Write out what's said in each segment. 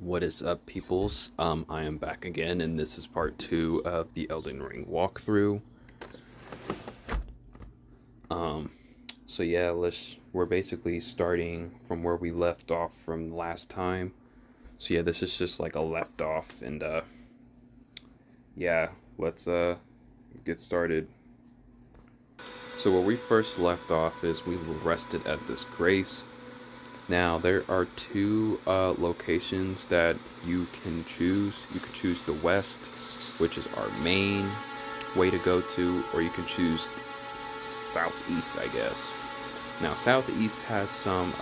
What is up, peoples? I am back again, and this is part 2 of the Elden Ring walkthrough. So yeah, we're basically starting from where we left off from last time. So yeah, this is just like a left off, and yeah, let's get started. So where we first left off is we were rested at this grace. Now, there are two locations that you can choose. You can choose the west, which is our main way to go to, or you can choose southeast, I guess. Now, southeast has some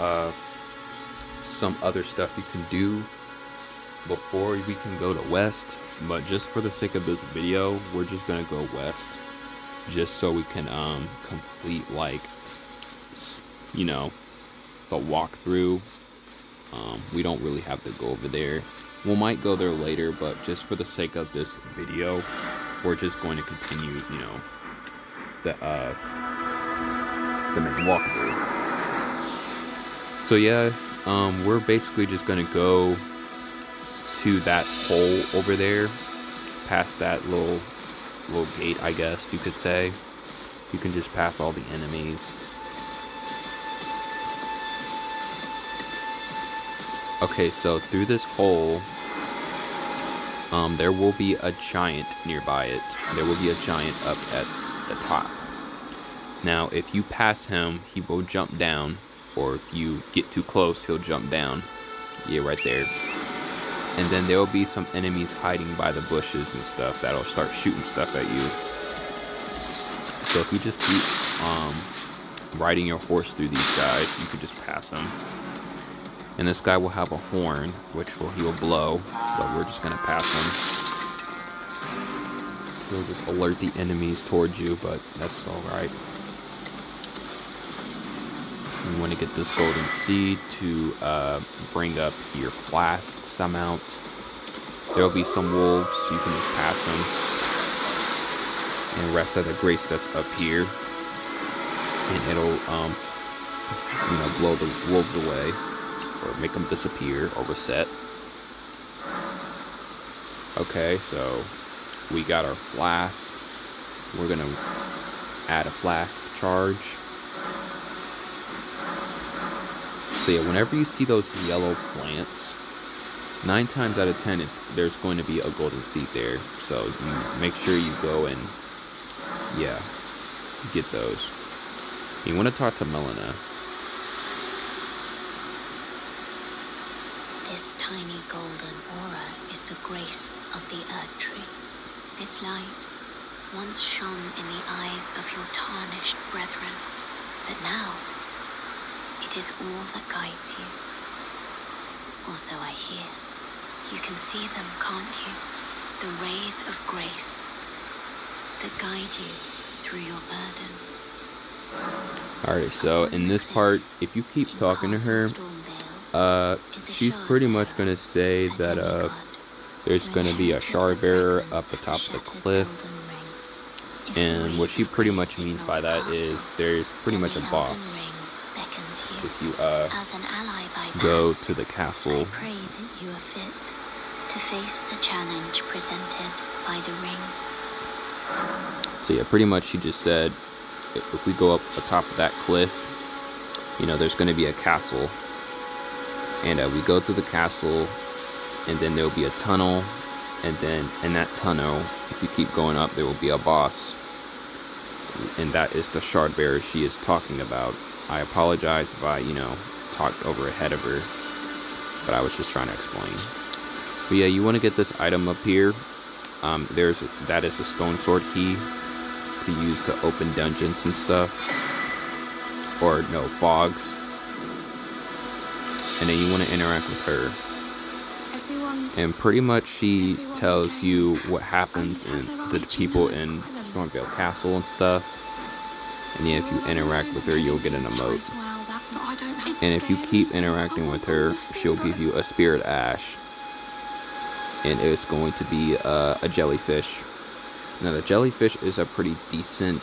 other stuff you can do before we can go to west, but just for the sake of this video, we're just gonna go west, just so we can complete, like, you know, the walkthrough. We don't really have to go over there. We might go there later, but just for the sake of this video, we're just going to continue, you know, the main walkthrough. So yeah, we're basically just gonna go to that hole over there, past that little gate, I guess you could say. You can just pass all the enemies. Okay, so through this hole, there will be a giant nearby it. There will be a giant up at the top. Now, if you pass him, he will jump down, or if you get too close, he'll jump down. Yeah, right there. And then there will be some enemies hiding by the bushes and stuff that'll start shooting stuff at you. So if you just keep riding your horse through these guys, you can just pass them. And this guy will have a horn, he will blow, but we're just gonna pass him. He'll just alert the enemies towards you, but that's alright. You want to get this golden seed to bring up your flasks amount. There'll be some wolves, you can just pass them. And rest of the grace that's up here. And it'll, you know, blow the wolves away, or make them disappear or reset. Okay, so we got our flasks. We're gonna add a flask charge. So yeah, whenever you see those yellow plants, 9 times out of 10 there's going to be a golden seed there. So you make sure you go and yeah, get those. You want to talk to Melina. This tiny golden aura is the grace of the Earth Tree. This light once shone in the eyes of your tarnished brethren, but now it is all that guides you. Also, I hear you can see them, can't you? The rays of grace that guide you through your burden. Alright, so in this part, if you keep talking to her, she's pretty much going to say that there's going to be a shard bearer up the top of the cliff. And what she pretty much means by that is there's pretty much a boss. If you go to the castle. I pray that you are fit to face the challenge presented by the ring. So yeah, pretty much she just said if we go up the top of that cliff, you know, there's going to be a castle. And we go through the castle, and then there'll be a tunnel, and then in that tunnel, if you keep going up, there will be a boss. And that is the shard bearer she is talking about. I apologize if I, you know, talked over ahead of her, but I was just trying to explain. But yeah, you want to get this item up here. That is a stone sword key to use to open dungeons and stuff, or no, fogs. And then you want to interact with her. And pretty much she tells you what happens in the people in Stormvale Castle and stuff. And yeah, if you interact with her, you'll get an emote. And if you keep interacting with her, she'll give you a spirit ash. And it's going to be a jellyfish. Now the jellyfish is a pretty decent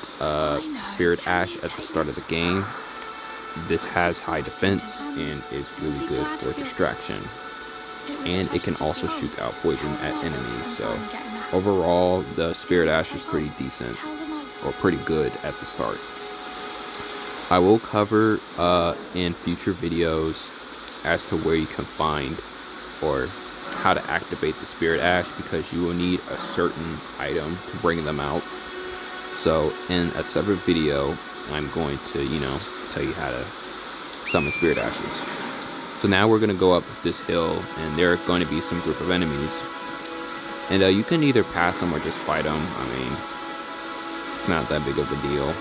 spirit ash at the start of the game. This has high defense and is really good for distraction. and it can also shoot out poison at enemies. So overall, the Spirit Ash is pretty decent, or pretty good at the start. I will cover in future videos as to where you can find or how to activate the Spirit Ash, because you will need a certain item to bring them out. So in a separate video, I'm going to, tell you how to summon Spirit Ashes. So now we're going to go up this hill, and there are going to be some group of enemies. And you can either pass them or just fight them. I mean, it's not that big of a deal.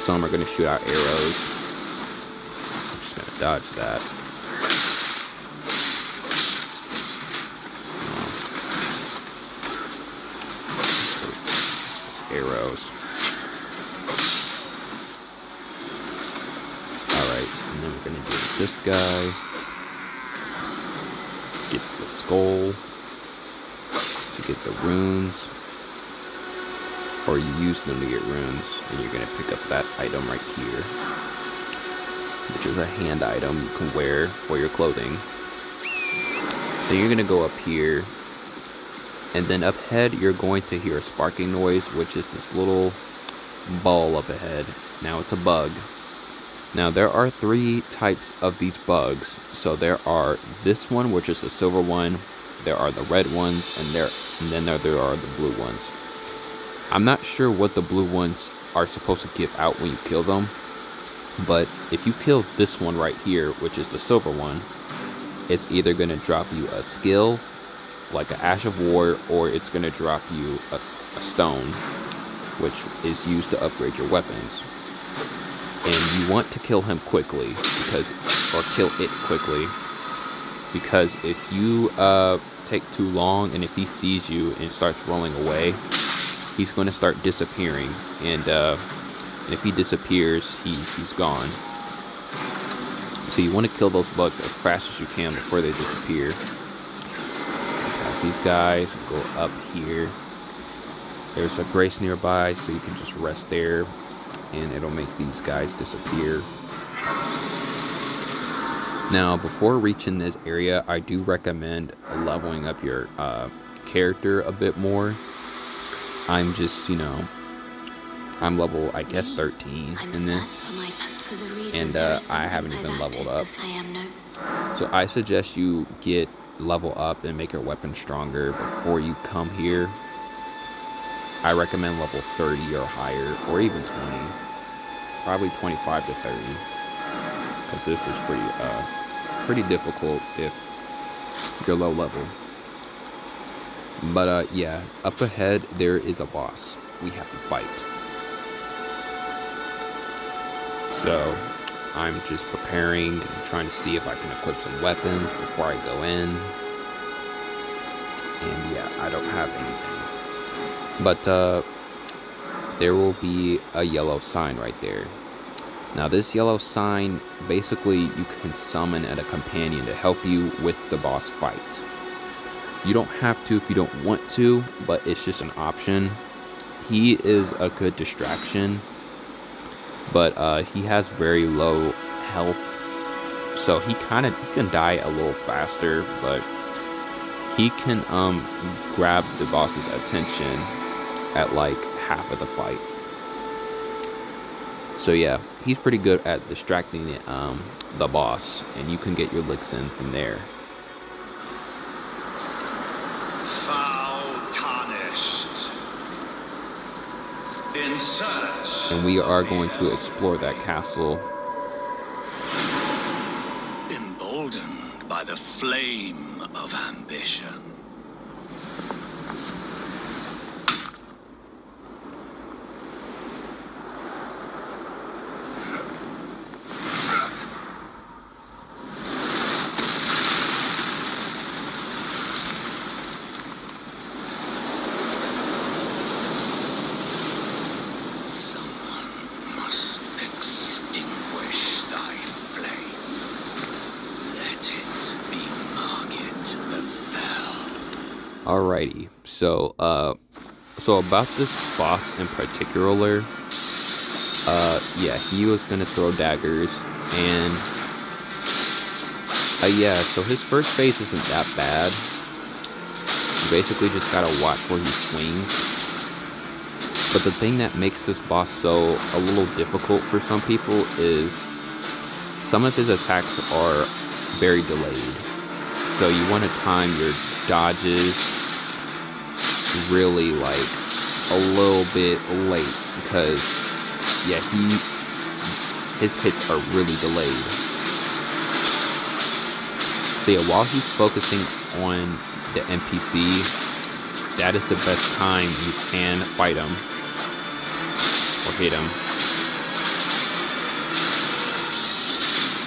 Some are going to shoot out arrows. I'm just going to dodge that. Arrows. Alright, and then we're going to do this guy. Get the skull. To get the runes. Or you use them to get runes, and you're going to pick up that item right here, which is a hand item you can wear for your clothing. Then you're going to go up here, and then up ahead you're going to hear a sparking noise, which is this little ball up ahead. Now it's a bug. Now there are 3 types of these bugs. So there are this one, which is the silver one, there are the red ones, and then there are the blue ones. I'm not sure what the blue ones are supposed to give out when you kill them, but if you kill this one right here, which is the silver one, it's either going to drop you a skill, like an Ash of War, or it's going to drop you a stone, which is used to upgrade your weapons. And you want to kill him quickly, or kill it quickly, because if you take too long, and if he sees you and starts rolling away, he's going to start disappearing, and if he disappears, he's gone. So you want to kill those bugs as fast as you can before they disappear. Pass these guys, go up here. There's a grace nearby, so you can just rest there, and it'll make these guys disappear. Now, before reaching this area, I do recommend leveling up your character a bit more. I'm just, I'm level, I guess, 13 in this, and I haven't even leveled up. So I suggest you get level up and make your weapon stronger before you come here. I recommend level 30 or higher, or even 20, probably 25 to 30, because this is pretty difficult if you're low level. But yeah, up ahead there is a boss we have to fight. So I'm just preparing and trying to see if I can equip some weapons before I go in. And yeah, I don't have anything. But there will be a yellow sign right there. Now this yellow sign, basically you can summon at a companion to help you with the boss fight. You don't have to if you don't want to, but it's just an option. He is a good distraction, but he has very low health, so he can die a little faster, but he can grab the boss's attention at like half of the fight. So yeah, he's pretty good at distracting the boss, and you can get your licks in from there. And we are going to explore that castle. Emboldened by the flame of ambition. Alrighty, so about this boss in particular, yeah, he was gonna throw daggers, and Yeah, so his first phase isn't that bad. You basically just gotta watch where he swings. But the thing that makes this boss so a little difficult for some people is some of his attacks are very delayed. So you want to time your dodges really like a little bit late because yeah, his hits are really delayed. So yeah, while he's focusing on the NPC, that is the best time you can fight him or hit him.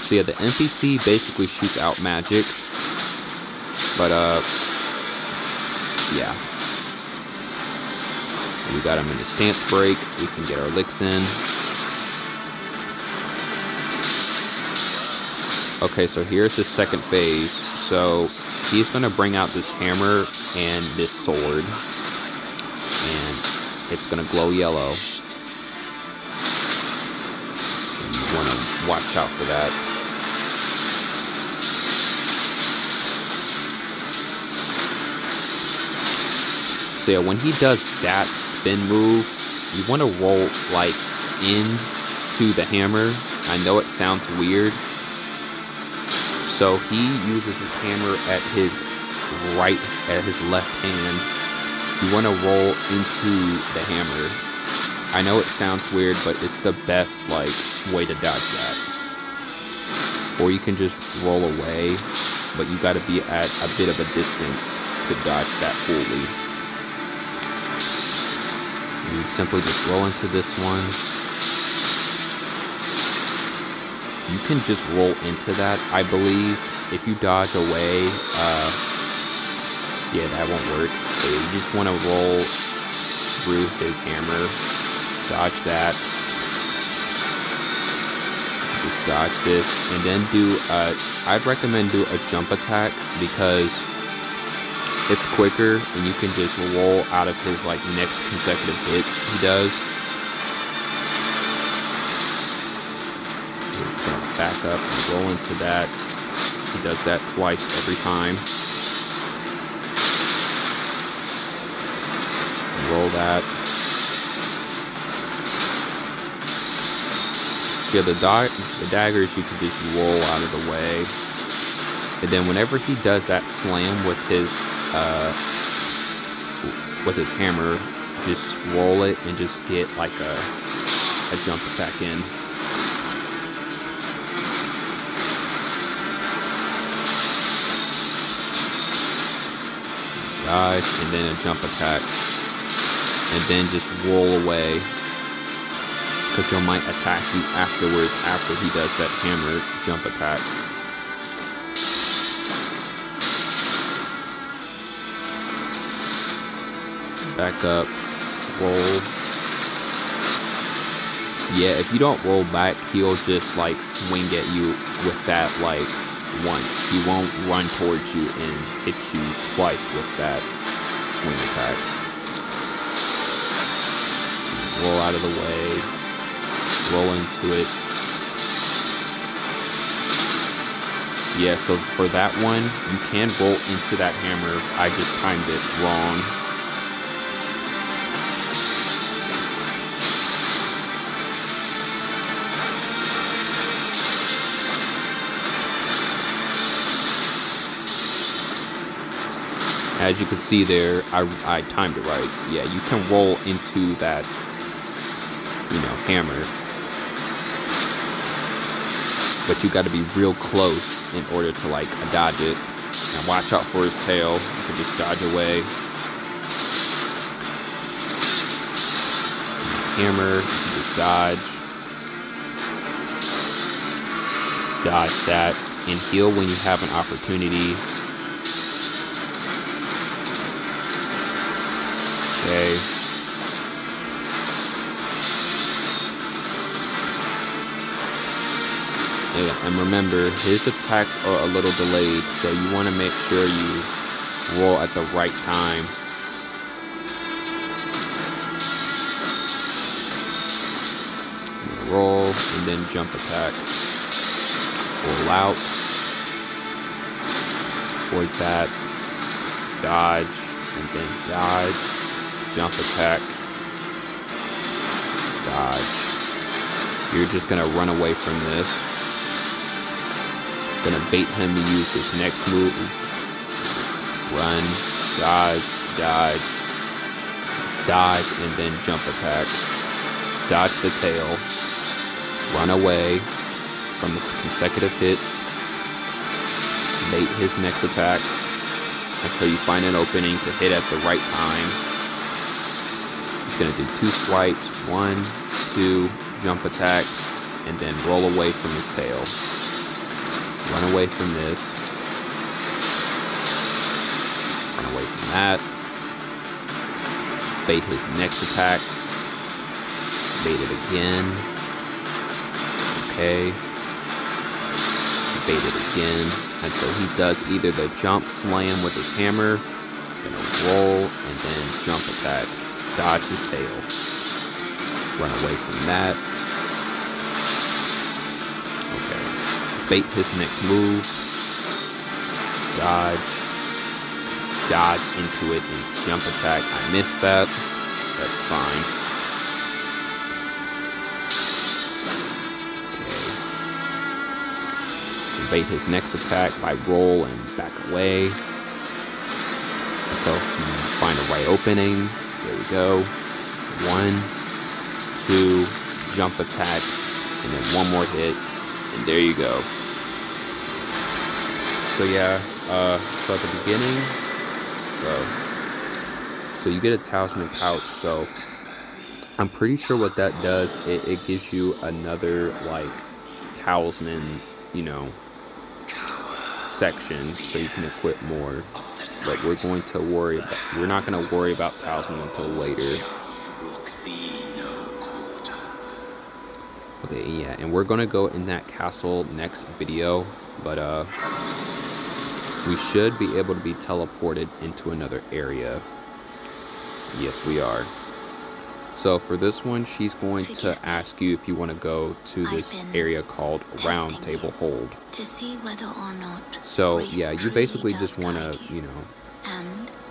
So yeah, the NPC basically shoots out magic, but yeah, we got him in his stance break. We can get our licks in. Okay, so here's his second phase. So he's gonna bring out this hammer and this sword, and it's gonna glow yellow. You wanna watch out for that. So yeah, when he does that spin move, you want to roll like into the hammer. I know it sounds weird. So he uses his hammer at his left hand. You want to roll into the hammer. I know it sounds weird, but it's the best like way to dodge that. Or you can just roll away, but you got to be at a bit of a distance to dodge that fully. You simply just roll into this one. You can just roll into that, I believe. If you dodge away, yeah, that won't work. So you just want to roll through his hammer, dodge that, just dodge this, and then do, I'd recommend do a jump attack because it's quicker and you can just roll out of his like next consecutive hits he does. So it's gonna back up and roll into that. He does that twice every time. Roll that. Yeah, the daggers you can just roll out of the way. And then whenever he does that slam with his hammer, just roll it and just get like a jump attack in. Dodge and then a jump attack. And then just roll away. Because he might attack you afterwards after he does that hammer jump attack. Back up, roll. Yeah, if you don't roll back, he'll just like swing at you with that like once. He won't run towards you and hit you twice with that swing attack. Roll out of the way, roll into it. Yeah, so for that one, you can roll into that hammer. I just timed it wrong. As you can see there, I timed it right. Yeah, you can roll into that, you know, hammer. But you got to be real close in order to, like, dodge it. And watch out for his tail. You can just dodge away. Hammer, you can just dodge. Dodge that. And heal when you have an opportunity. Okay. Yeah, and remember, his attacks are a little delayed, so you want to make sure you roll at the right time. Roll, and then jump attack. Roll out. avoid that. Dodge, and then dodge. Jump attack. Dodge. You're just gonna run away from this. Gonna bait him to use his next move. Run, dodge, dodge, dodge, and then jump attack. Dodge the tail. Run away from the consecutive hits. Bait his next attack until you find an opening to hit at the right time. He's gonna do 2 swipes. 1, 2, jump attack, and then roll away from his tail. Run away from this. Run away from that. Bait his next attack. Bait it again. Okay. Bait it again until he does either the jump slam with his hammer, then a roll, and then jump attack. Dodge his tail. Run away from that. Okay. Bait his next move. Dodge. Dodge into it and jump attack. I missed that. That's fine. Okay. Bait his next attack by roll and back away until you find the right opening. There we go. 1, 2, jump attack, and then 1 more hit, and there you go. So yeah, so at the beginning, so you get a talisman pouch, so I'm pretty sure what that does, it gives you another, like, talisman, you know, section, so you can equip more, but we're not going to worry about talisman until later. Okay, yeah, and we're gonna go in that castle next video, but we should be able to be teleported into another area. Yes, we are. So for this one, she's going to ask you if you want to go to this area called Round Table Hold. To see whether or not so yeah, you basically just want to, you know,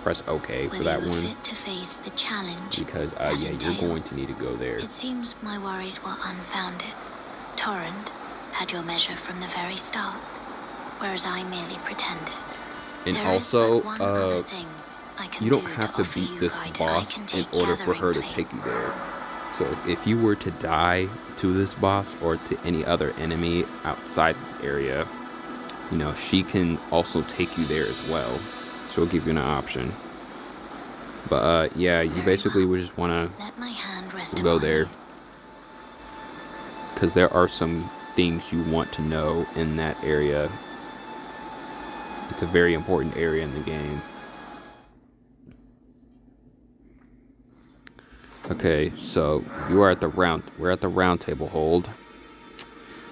press OK for that one, to face the challenge because yeah, you're going to need to go there. It seems my worries were unfounded. Torrent had your measure from the very start, whereas I merely pretended. And there also, one other thing I can you don't do have to to beat you this guide. boss in order for her to take you there. So if you were to die to this boss or to any other enemy outside this area, you know, she can also take you there as well. So it'll give you an option. But yeah, you basically would just want to go there, because there are some things you want to know in that area. It's a very important area in the game. Okay, so we're at the round table hold.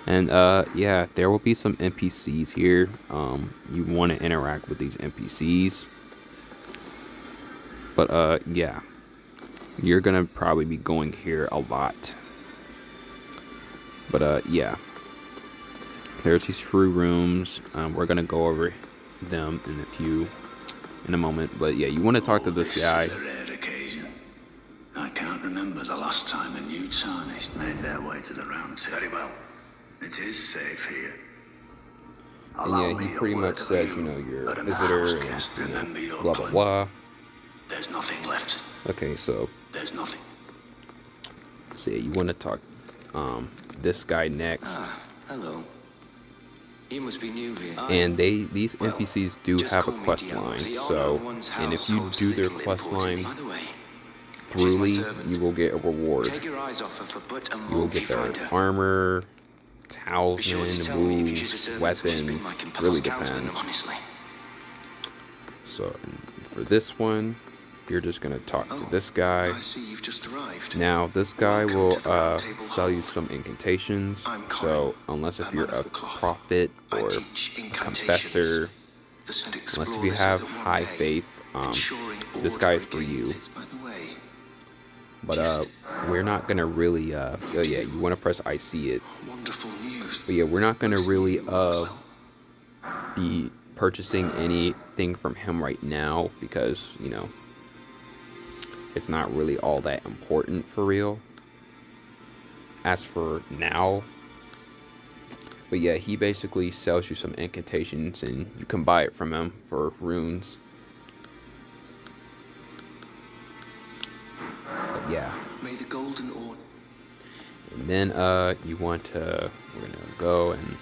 And yeah, there will be some NPCs here. You want to interact with these NPCs. But yeah, you're gonna probably be going here a lot. But yeah, there's these free rooms. We're gonna go over them in a moment. But yeah, you want to talk to this guy. I can't remember the last time a new tarnished made their way to the round table. Very well. It is safe here. And yeah, he pretty much says, you know, you're a visitor and, you know, blah, blah, blah. There's nothing left. Okay, so. There's nothing. So yeah, you want to talk this guy next. Hello. You must be new here. And these NPCs do have a quest line. So, and if you do their quest line thoroughly, you will get a reward. You will get their armor, talisman, moves, weapons, really depends. So for this one, you're just gonna talk to this guy. Now this guy will sell you some incantations. So unless if you're a prophet or a confessor, unless if you have high faith, this guy is for you. But we're not gonna really oh yeah, you want to press I see it. But yeah, we're not gonna really be purchasing anything from him right now because, you know, it's not really all that important for real. As for now. But yeah, he basically sells you some incantations and you can buy it from him for runes. But yeah. May the golden order. And then you want to, we're gonna go and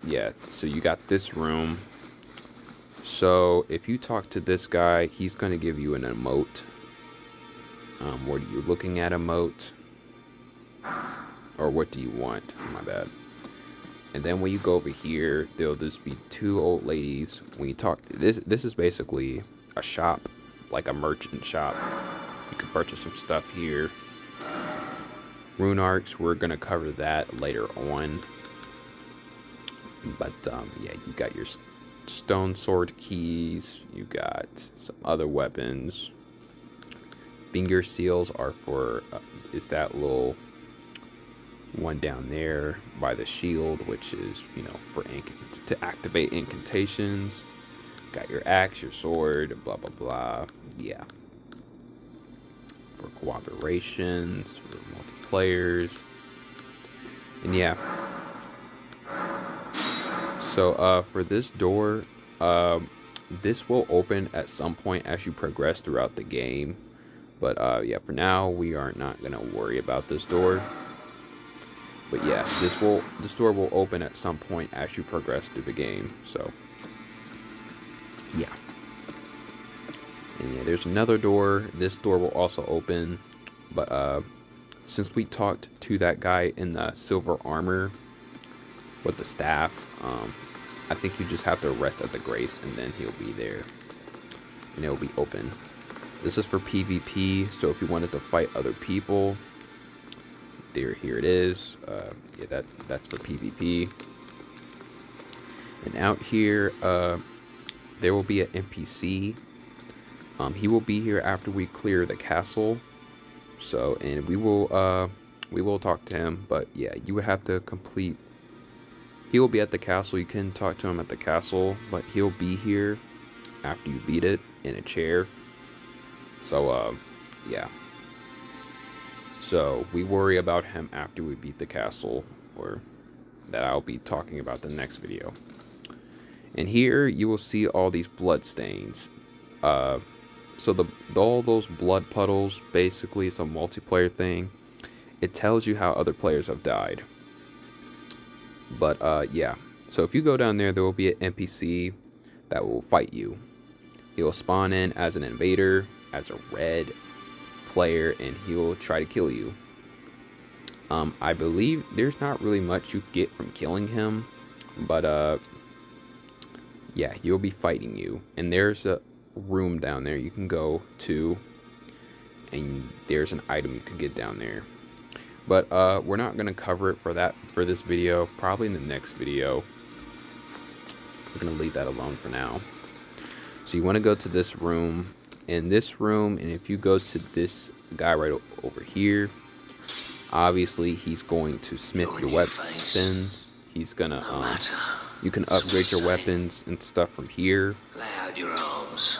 yeah, so you got this room. So if you talk to this guy, he's gonna give you an emote. What are you looking at, emote? Or what do you want? My bad. And then when you go over here, there'll just be two old ladies. When you talk, this is basically a shop, like a merchant shop. You can purchase some stuff here. Rune arcs, we're gonna cover that later on. But yeah, you got your stone sword keys. You got some other weapons. Finger seals are for is that little one down there by the shield, which is, you know, for to activate incantations. Got your axe, your sword, blah blah blah. Yeah, for cooperations, for multiplayers, and yeah. So for this door, this will open at some point as you progress throughout the game. But yeah, for now we are not gonna worry about this door. But yeah, this door will open at some point as you progress through the game. So yeah. And yeah, there's another door. This door will also open. But since we talked to that guy in the silver armor with the staff, I think you just have to rest at the grace and then he'll be there. And it'll be open. This is for PvP, so if you wanted to fight other people, here it is. Yeah, that's for PvP. And out here, there will be an NPC. He will be here after we clear the castle. So, and we will talk to him. But yeah, you would have to complete. He will be at the castle. You can talk to him at the castle, but he'll be here after you beat it in a chair. So, yeah. So, we worry about him after we beat the castle, or that I'll be talking about the next video. And here, you will see all these blood stains. So, all those blood puddles, basically, it's a multiplayer thing. It tells you how other players have died. But, yeah. So, if you go down there, there will be an NPC that will fight you. He will spawn in as an invader, as a red player, and he will try to kill you. I believe there's not really much you get from killing him, but yeah, he'll be fighting you. And there's a room down there you can go to, and there's an item you can get down there. But we're not gonna cover it for this video. Probably in the next video. We're gonna leave that alone for now. So you want to go to this room. In this room, and if you go to this guy right over here, obviously he's going to smith your weapons. He's gonna you can upgrade your weapons and stuff from here. Lay out your arms.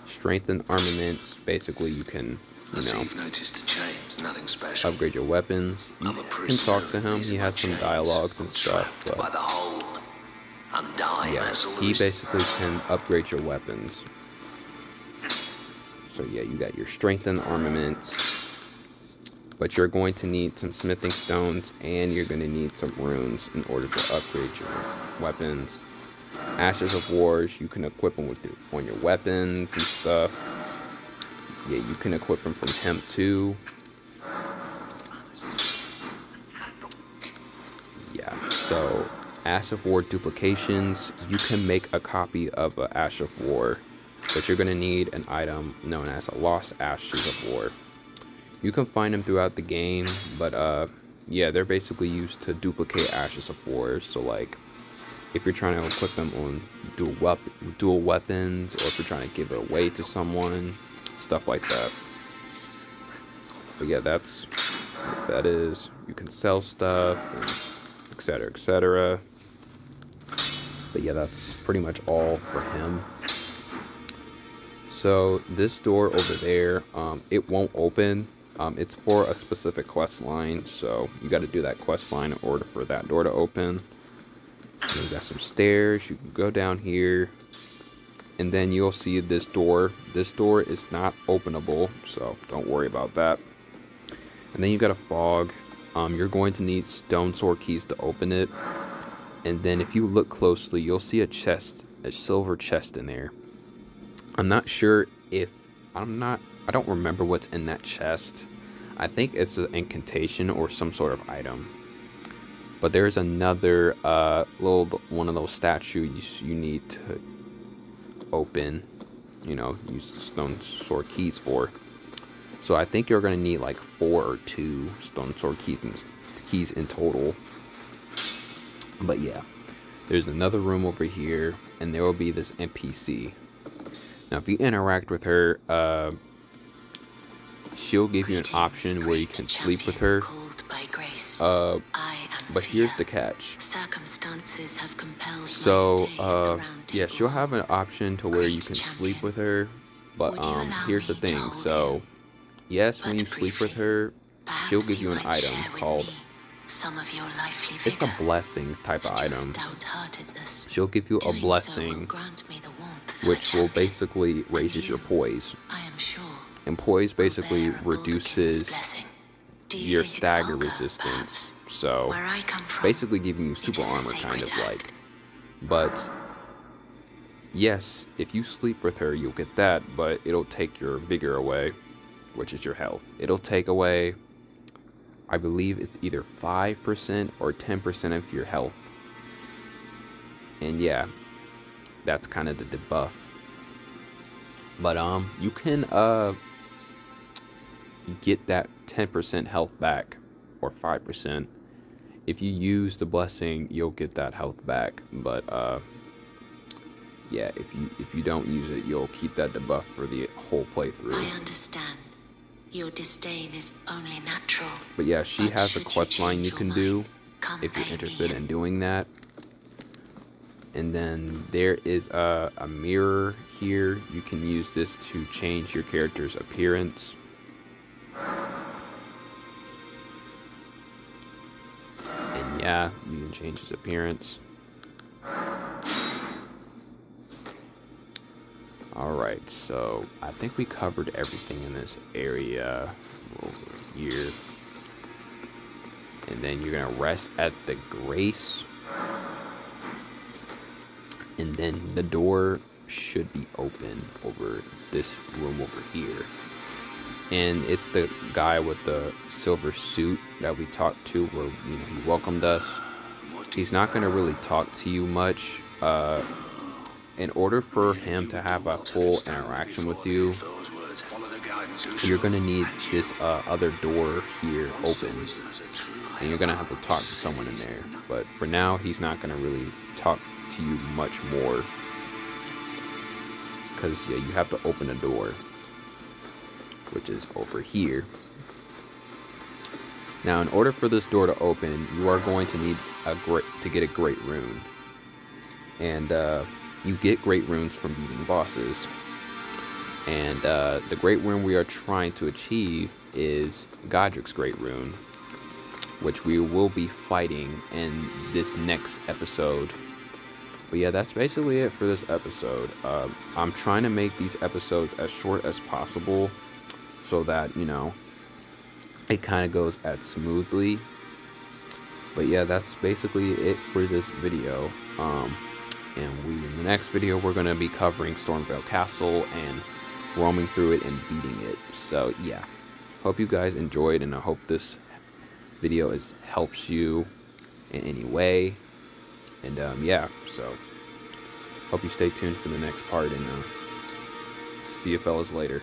Strengthen armaments. Basically, you can, you know, You've noticed the change. Nothing special. upgrade your weapons. You can talk to him. He has some dialogues and stuff. But by the hold. I'm dying. yeah, he basically can upgrade your weapons. So yeah, you got your strengthened armaments, but you're going to need some smithing stones and you're going to need some runes in order to upgrade your weapons. Ashes of Wars, you can equip them on your weapons and stuff. Yeah, you can equip them from him too. Yeah, so Ash of War duplications, you can make a copy of an Ash of War. But you're going to need an item known as a Lost Ashes of War. You can find them throughout the game, but yeah, they're basically used to duplicate Ashes of War. So like, if you're trying to equip them on dual weapons, or if you're trying to give it away to someone, stuff like that. But yeah, that's what that is. You can sell stuff, etc., etc. But yeah, that's pretty much all for him. So this door over there, it won't open. It's for a specific quest line, so you got to do that quest line in order for that door to open. And you got some stairs. You can go down here, and then you'll see this door. This door is not openable, so don't worry about that. And then you got a fog. You're going to need stone sword keys to open it. And then if you look closely, you'll see a chest, a silver chest in there. I'm not sure if I don't remember what's in that chest. I think it's an incantation or some sort of item. But there's another little one of those statues you need to open, you know, use the stone sword keys for. So I think you're gonna need like 4 or 2 stone sword keys in total. But yeah, there's another room over here, and there will be this NPC. Now, if you interact with her, she'll give you an option where you can sleep with her. But here's the catch. Circumstances have compelled So, yeah, she'll have an option to where you can sleep with her. But here's the thing. So, yes, when you sleep with her, she'll give you an item called, it's a blessing type of item. She'll give you a blessing, which will basically raises your poise. And poise basically reduces your stagger resistance. So basically giving you super armor kind of like. But yes, if you sleep with her, you'll get that, but it'll take your vigor away, which is your health. It'll take away, I believe it's either 5% or 10% of your health. And yeah, that's kind of the debuff. But you can get that 10% health back, or 5%. If you use the blessing, you'll get that health back. But yeah, if you don't use it, you'll keep that debuff for the whole playthrough. I understand. Your disdain is only natural. But yeah, she has a quest line you can do if you're interested in doing that. And then there is a mirror here. You can use this to change your character's appearance. And yeah, you can change his appearance. Alright, so I think we covered everything in this area over here. And then you're gonna rest at the Grace. And then the door should be open over this room over here. And it's the guy with the silver suit that we talked to, where, you know, he welcomed us. He's not gonna really talk to you much. In order for him to have a full interaction with you, you're gonna need this other door here open, and you're gonna have to talk to someone in there. But for now, he's not gonna really talk to you much more, because yeah, you have to open a door, which is over here. Now, in order for this door to open, you are going to need to get a great rune, and you get great runes from beating bosses. And the great rune we are trying to achieve is Godric's great rune, which we will be fighting in this next episode. But yeah, that's basically it for this episode. I'm trying to make these episodes as short as possible, so that, you know, it kind of goes as smoothly. But yeah, that's basically it for this video. And in the next video, we're going to be covering Stormveil Castle and roaming through it and beating it. So yeah, hope you guys enjoyed, and I hope this video helps you in any way. And yeah, so hope you stay tuned for the next part, and see you fellas later.